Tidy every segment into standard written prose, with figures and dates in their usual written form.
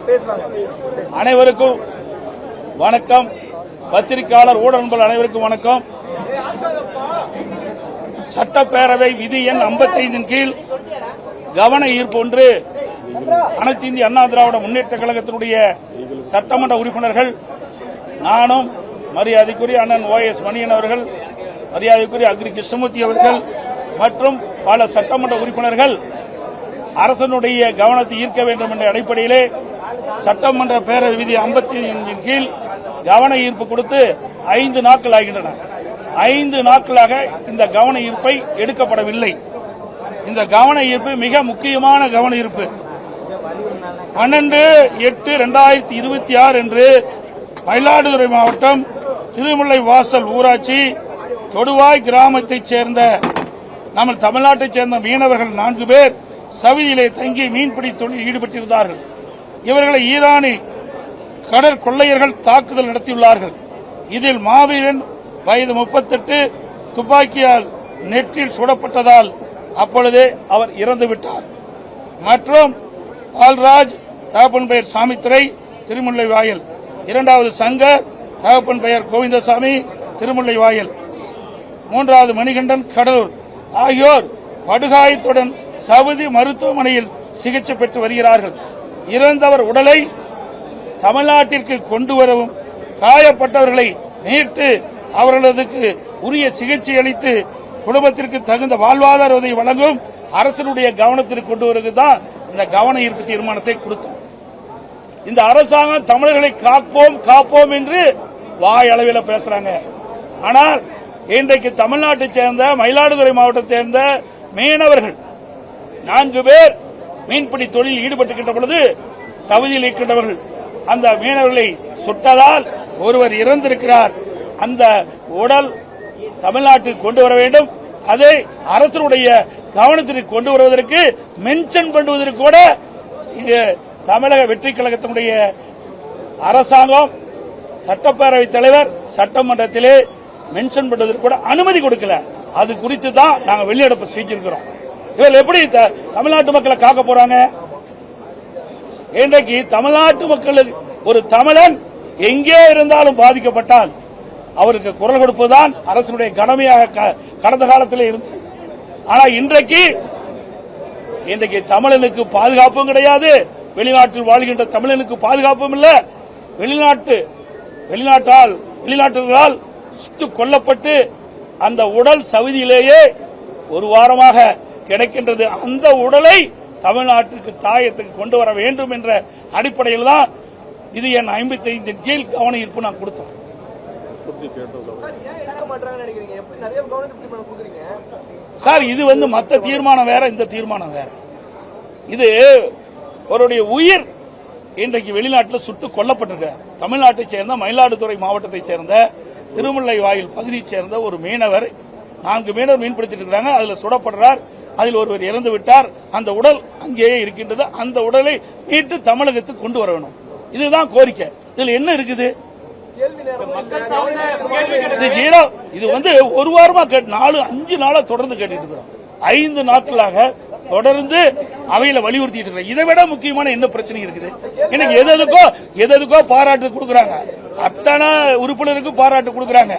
அனைவருக்கும் வணக்கம். பத்திரிகையாளர் ஊடக நண்பர்கள் அனைவருக்கும் வணக்கம். சட்டப்பேரவை விதி எண் 55 கீழ் கவன ஈர்ப்பு ஒன்று அனைத்து இந்திய அண்ணா திராவிட முன்னேற்ற கழகத்தினுடைய சட்டமன்ற உறுப்பினர்கள், நானும் மரியாதைக்குரிய அண்ணன் OS மணியன் அவர்கள், மரியாதைக்குரிய அக்ரி கிருஷ்ணமூர்த்தி அவர்கள் மற்றும் பல சட்டமன்ற உறுப்பினர்கள் அரசனுடைய கவனத்தை ஈர்க்க வேண்டும் என்ற அடிப்படையிலே சட்டமன்ற பேரவை விதி 55 கீழ் கவன ஈர்ப்பு கொடுத்து 5 நாட்கள் ஆகின்றன. 5 நாட்களாக இந்த கவன ஈர்ப்பை எடுக்கப்படவில்லை. இந்த கவன ஈர்ப்பு மிக முக்கியமான கவன ஈர்ப்பு. 12/8/2026 அன்று மயிலாடுதுறை மாவட்டம் திருமுல்லை வாசல் ஊராட்சி தொடுவாய் கிராமத்தைச் சேர்ந்த நம்ம தமிழ்நாட்டைச் சேர்ந்த மீனவர்கள் 4 பேர் சவிதியிலே தங்கி மீன்பிடி தொழிலில் ஈடுபட்டிருந்தார்கள். இவர்களை ஈரானி கடற்கொள்ளையர்கள் தாக்குதல் நடத்தியுள்ளார்கள். இதில் மாவீரன் வயது 38 துப்பாக்கியால் நெற்றில் சுடப்பட்டதால் அப்பொழுதே அவர் இறந்துவிட்டார். மற்றும் பால்ராஜ் தகப்பன் பெயர் சாமித்துறை திருமுல்லை வாயல், 2வது சங்கர் தகப்பன் பெயர் கோவிந்தசாமி திருமுல்லை வாயல், 3வது மணிகண்டன் கடலூர் ஆகியோர் படுகாயத்துடன் சவுதி மருத்துவமனையில் சிகிச்சை பெற்று வருகிறார்கள். இறந்தவர் உடலை தமிழ்நாட்டிற்கு கொண்டு வரவும் காயப்பட்டவர்களை மீட்டு அவர்களுக்கு உரிய சிகிச்சை அளித்து குடும்பத்திற்கு தகுந்த வாழ்வாதார உதவி வழங்கும் அரசனுடைய கவனத்திற்கு கொண்டு வருவதுதான் இந்த கவன ஈர்ப்பு தீர்மானத்தை கொடுத்தோம். இந்த அரசாங்கம் தமிழர்களை காப்போம் என்று வாய் அளவில் பேசுறாங்க. ஆனால் இன்றைக்கு தமிழ்நாட்டை சேர்ந்த மயிலாடுதுறை மாவட்டத்தை சேர்ந்த மீனவர்கள் 4 பேர் மீன்பிடி தொழிலில் ஈடுபட்டுகின்ற பொழுது சவுதியில் இருக்கின்றவர்கள் அந்த மீனவர்களை சுட்டதால் ஒருவர் இறந்திருக்கிறார். அந்த உடல் தமிழ்நாட்டில் கொண்டு வர வேண்டும். அதை அரசனுடைய கவனத்திற்கு கொண்டு வருவதற்கு மென்ஷன் பண்ணுவதற்கு கூட இங்கு தமிழக வெற்றி கழகத்தினுடைய அரசாங்கம் சட்டப்பேரவைத் தலைவர் சட்டமன்றத்திலே மென்ஷன் பண்ணுவதற்கு கூட அனுமதி கொடுக்கல. அது குறித்து தான் நாங்கள் வெளிநடப்பு செஞ்சிருக்கிறோம். இவர்கள் எப்படி தமிழ்நாட்டு மக்களை காக்க போறாங்க? இன்றைக்கு தமிழ்நாட்டு மக்களுக்கு ஒரு தமிழன் எங்கே இருந்தாலும் பாதிக்கப்பட்டால் அவருக்கு குரல் கொடுப்பதுதான் அரசுடைய கடமையாக கடந்த காலத்தில் இருந்தது. ஆனால் இன்றைக்கு தமிழனுக்கு பாதுகாப்பும் கிடையாது. வெளிநாட்டில் வாழ்கின்ற தமிழனுக்கு பாதுகாப்பும் இல்லை. வெளிநாட்டவர்களால் சுட்டுக் கொல்லப்பட்டு அந்த உடல் சவுதியிலேயே ஒரு வாரமாக கிடைக்கின்றது. அந்த உடலை தமிழ்நாட்டிற்கு தாயத்துக்கு கொண்டு வர வேண்டும் என்ற அடிப்படையில் தான் இது என் 55 கீழ் கவன ஈர்ப்பு நான் கொடுத்தோம். சார், இது மத்த தீர்மானம் வேற, இந்த தீர்மானம் வேற. இது அவருடைய உயிர் இன்றைக்கு வெளிநாட்டில் சுட்டுக் கொல்லப்பட்டிருக்க தமிழ்நாட்டை சேர்ந்த மயிலாடுதுறை மாவட்டத்தை சேர்ந்த திருமுல்லை வாயில் பகுதியைச் சேர்ந்த ஒரு மீனவர் 4 மீனவர் மீன்பிடித்திட்டு இருக்கிறாங்க. அதில் சுடப்படுறார். அதில் ஒருவர் இறந்து விட்டார். அந்த உடல் அங்கேயே இருக்கின்றது. அந்த உடலை மீட்டு தமிழகத்துக்கு கொண்டு வர வேண்டும். இதுதான் கோரிக்கை. இதுல என்ன இருக்குது? இது ஒரு வாரமா 4-5 நாளா தொடர்ந்து கேட்டுட்டு இருக்கிறோம். 5 நாட்களாக தொடர்ந்து அவையில வலியுறுத்திட்டு இருக்கிறோம். இதை விட முக்கியமான என்ன பிரச்சனை இருக்குது? எனக்கு எதுக்கோ பாராட்டு கொடுக்கறாங்க. அத்தனை உறுப்பினருக்கு பாராட்டு கொடுக்கறாங்க.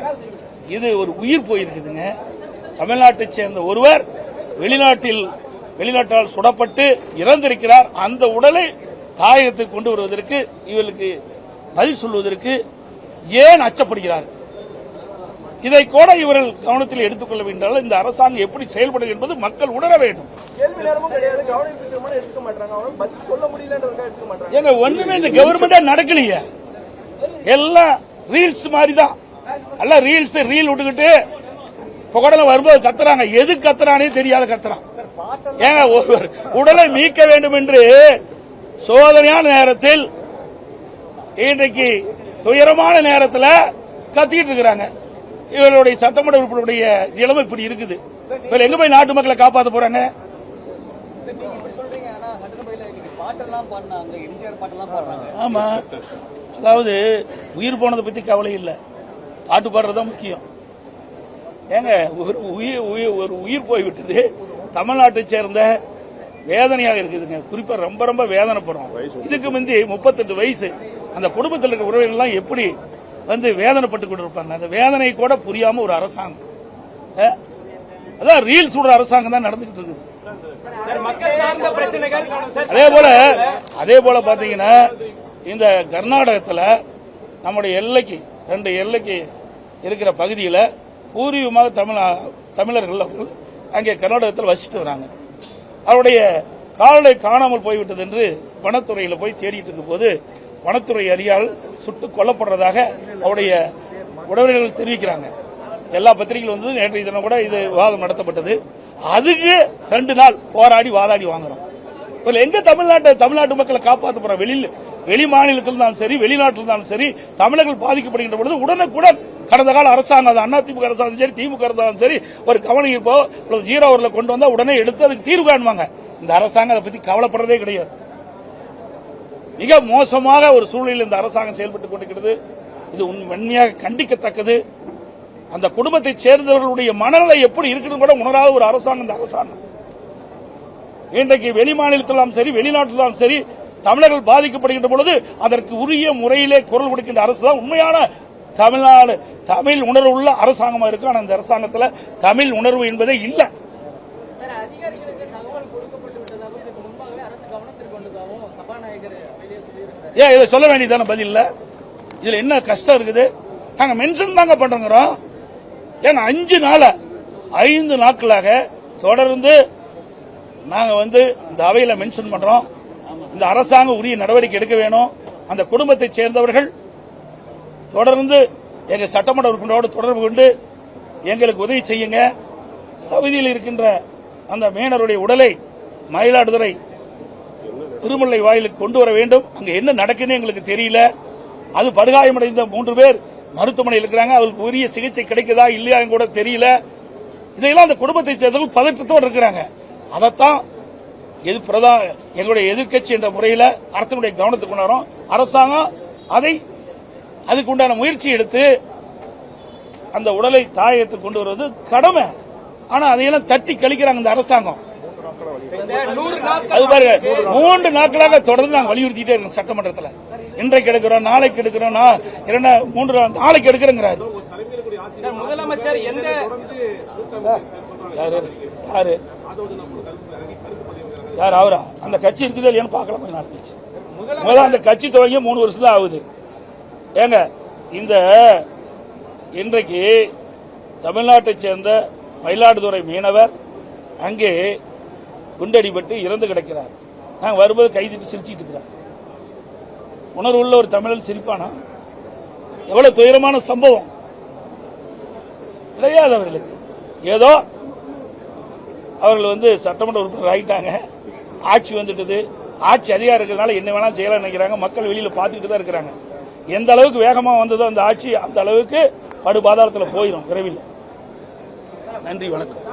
இது ஒரு உயிர் போயிருக்குதுங்க. தமிழ்நாட்டை சேர்ந்த ஒருவர் வெளிநாட்டால் சுடப்பட்டு இறந்திருக்கிறார். அந்த உடலை தாயகத்துக்கு கொண்டு வருவதற்கு இவர்களுக்கு பதில் சொல்வதற்கு ஏன் அச்சப்படுகிறார்? இதை கூட இவர்கள் கவனத்தில் எடுத்துக்கொள்ள வேண்டும். இந்த அரசாங்கம் எப்படி செயல்படும் என்பது மக்கள் உணர வேண்டும். ஒண்ணுமே இந்த கவர்மெண்ட் நடக்கலையே. எல்லாம் ரீல்ஸ் மாதிரி தான். எல்லாம் ரீல் விட்டுக்கிட்டு புகடல வரும்போது கத்துறாங்க. எது கத்துறானே தெரியாத கத்துறான். ஏங்க, ஒருவர் உடலை மீட்க வேண்டும் என்று சோதனையான நேரத்தில், இன்றைக்கு துயரமான நேரத்தில் கத்திக்கிட்டு இருக்கிறாங்க. இவர்களுடைய சட்டமன்ற உறுப்பினருடைய நிலைமை இப்படி இருக்குது. இவங்க எங்க போய் நாட்டு மக்களை காப்பாற்ற போறாங்க? ஆமா, அதாவது உயிர் போனதை பத்தி கவலை இல்லை, பாட்டு பாடுறதுதான் முக்கியம். ஏங்க, ஒரு உயிர் போய்விட்டது. தமிழ்நாட்டை சேர்ந்த வேதனையாக இருக்குதுங்க. குறிப்பா ரொம்ப ரொம்ப வேதனைப்படுறோம். இதுக்கு முந்தி 38 வயசு அந்த குடும்பத்தில் இருக்க உறவினர்கள் எப்படி வந்து வேதனைப்பட்டு கொண்டிருப்பாங்க. அந்த வேதனை கூட புரியாம ஒரு அரசாங்கம், அதான் ரீல் சுடுற அரசாங்கம் தான் நடந்துகிட்டு இருக்குது. அதே போல பாத்தீங்கன்னா இந்த கர்நாடகத்தில் நம்முடைய எல்லைக்கு 2 எல்லைக்கு இருக்கிற பகுதியில் பூர்வீகமாக தமிழர்கள் அங்கே கர்நாடகத்தில் வசிட்டு வராங்க. அவருடைய கால்நடை காணாமல் போய்விட்டது என்று வனத்துறையில் போய் தேடிட்டு இருக்கும் போது வனத்துறை அதிகாரிகள் சுட்டுக் கொல்லப்படுறதாக அவருடைய உறவினர்கள் தெரிவிக்கிறாங்க. எல்லா பத்திரிகைகள் வந்து நேற்றைய தினம் கூட இது விவாதம் நடத்தப்பட்டது. அதுக்கு 2 நாள் போராடி வாதாடி வாங்குறோம். எங்க தமிழ்நாட்டு மக்களை காப்பாற்ற போறோம். வெளி மாநிலத்தில் இருந்தாலும் சரி, வெளிநாட்டில் இருந்தாலும் சரி, தமிழர்கள் பாதிக்கப்படுகின்ற பொழுது உடனுக்குடன் கடந்த கால அரசாங்கம் அதிமுக அரசாங்கம் சரி, திமுக அரசாங்கம் சரி, ஒரு கவனம் இருப்போ 0 ஹவர்ல கொண்டு வந்தா உடனே எடுத்து அதுக்கு தீர்வு காணுவாங்க. இந்த அரசாங்கம் அதை பத்தி கவலைப்படுறதே கிடையாது. மிக மோசமாக ஒரு சூழ்நிலையில் இந்த அரசாங்கம் செயல்பட்டுக் கொண்டிருக்கிறது. இது உண்மையாக கண்டிக்கத்தக்கது. அந்த குடும்பத்தை சேர்ந்தவர்களுடைய மனநிலை எப்படி இருக்குன்னு கூட உணராத ஒரு அரசாங்கம் இந்த அரசாங்கம். இன்றைக்கு வெளி மாநிலத்திலும் சரி, வெளிநாட்டிலும் சரி, தமிழர்கள் பாதிக்கப்படுகின்ற பொழுது அதற்கு உரிய முறையிலே குரல் கொடுக்கின்ற அரசு தான் உண்மையான தமிழ்நாடு தமிழ் உணர்வு உள்ள அரசாங்கமா இருக்கு. ஆனால் இந்த அரசாங்கத்தில் தமிழ் உணர்வு என்பதே இல்லை. ஏன் இதை சொல்ல வேண்டியதான பதில் இல்ல? இதுல என்ன கஷ்டம் இருக்குது? நாங்க மென்ஷன் தாங்க பண்றோம். ஏன்னா 5 நாட்களாக தொடர்ந்து நாங்க வந்து இந்த அவையில மென்ஷன் பண்றோம். இந்த அரசாங்கம் உரிய நடவடிக்கை எடுக்க வேணும். அந்த குடும்பத்தை சேர்ந்தவர்கள் தொடர்ந்து எங்க சட்டமன்ற உறுப்பினரோடு தொடர்பு கொண்டு எங்களுக்கு உதவி செய்யுங்க. சவுதியில் இருக்கின்ற அந்த மீனவருடைய உடலை மயிலாடுதுறை திருமலை வாயிலுக்கு கொண்டு வர வேண்டும். அங்க என்ன நடக்குன்னு எங்களுக்கு தெரியல. அது படுகாயமடைந்த 3 பேர் மருத்துவமனையில் இருக்கிறாங்க. அவருக்கு உரிய சிகிச்சை கிடைக்குதா இல்லையா கூட தெரியல. இதையெல்லாம் அந்த குடும்பத்தை சேர்ந்தவர்கள் பதற்றத்தோடு இருக்கிறாங்க. அதைத்தான் எங்களுடைய எதிர்க்கட்சி என்ற முறையில் அரசனுடைய கவனத்துக்கு கொண்டு வரோம். அரசாங்கம் அதுக்கு உண்டான முயற்சி எடுத்து அந்த உடலை தாயகத்துக்கு கொண்டு வருவது கடமை. ஆனா அதையெல்லாம் தட்டி கழிக்கிறாங்க இந்த அரசாங்கம். அது பாருங்க, 3 நாட்களாக தொடர்ந்து நாங்கள் வலியுறுத்திட்டே இருக்கோம் சட்டமன்றத்தில். இன்றைக்கு எடுக்கிறோம், நாளைக்கு எடுக்கிறோம், 3 நாளைக்கு எடுக்கிறோங்கிறாரு. முதலமைச்சர் யார் அவரா? அந்த கட்சி இருக்குது இல்லையான்னு பார்க்கலாம். கொஞ்சம் நாள் கட்சி அந்த கட்சி துவங்கி 3 வருஷம் தான் ஆகுது. ஏங்க இந்த இன்றைக்கு தமிழ்நாட்டை சேர்ந்த மயிலாடுதுறை மீனவர் அங்கே குண்டடிபட்டு இறந்து கிடக்கிறார். நாங்கள் வரும்போது கைதிட்டு சிரிச்சிட்டு இருக்கிறார். உணர்வு உள்ள ஒரு தமிழன் சிரிப்பானா? எவ்வளவு துயரமான சம்பவம் கிடையாது அவர்களுக்கு. ஏதோ அவர்கள் வந்து சட்டமன்ற உறுப்பினர் ஆகிட்டாங்க, ஆட்சி வந்துட்டது, ஆட்சி அதிகாரம் இருக்கிறதுனால என்ன வேணாலும் செய்யலாம் நினைக்கிறாங்க. மக்கள் வெளியில பார்த்துக்கிட்டு தான் இருக்கிறாங்க. எந்த அளவுக்கு வேகமா வந்ததோ அந்த ஆட்சி அந்த அளவுக்கு படுபாதாளத்தில் போயிடும் விரைவில். நன்றி, வணக்கம்.